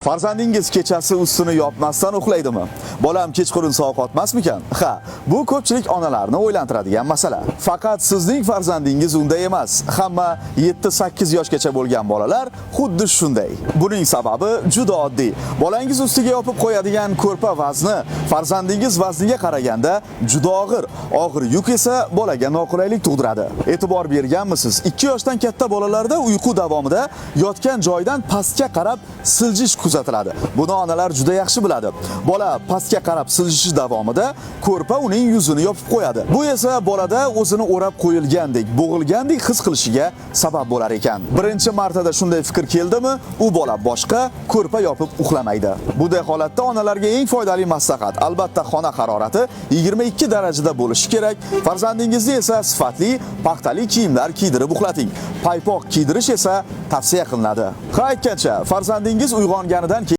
Farzandingiz kechasi ustini yopmasdan uxlaydimi? Bolam kechqurun sovqotmasmikan? Ha, bu ko'pchilik onalarni o'ylantiradigan masala. Faqat sizning farzandingiz unday emas. Hamma 7-8 yoshgacha bo'lgan bolalar xuddi shunday. Buning sababi juda oddiy. Bolangiz ustiga yopib qo'yadigan ko'rpa vazni farzandingiz vazniga qaraganda juda og'ir. Og'ir yuk esa bolaga noqulaylik tug'diradi. E'tibor berganmisiz? 2 yoshdan katta bolalarda uyqu davomida yotgan joydan pastga qarab siljish kuzatiladi. Buni onalar juda yaxshi biladi. Bola pastga qarab siljishi davomida ko'rpa uning yuzini yopib qo'yadi. Bu esa bolada o'zini o'rab qo'yilgandek, bo'g'ilgandek his qilishiga sabab bo'lar ekan. Birinchi martada shunday fikr keldimi, u bola boshqa ko'rpa yopib uxlamaydi. Bunday holatda onalarga eng foydali maslahat, albatta xona harorati 22 darajada bo'lishi kerak. Farzandingizni esa sifatli, paxtali kiyimlar kiydirib uxlating. Paypoq kiydirish esa tavsiya qilinadi. Ha, aytgancha, farzandingiz uyg'onganidan keyin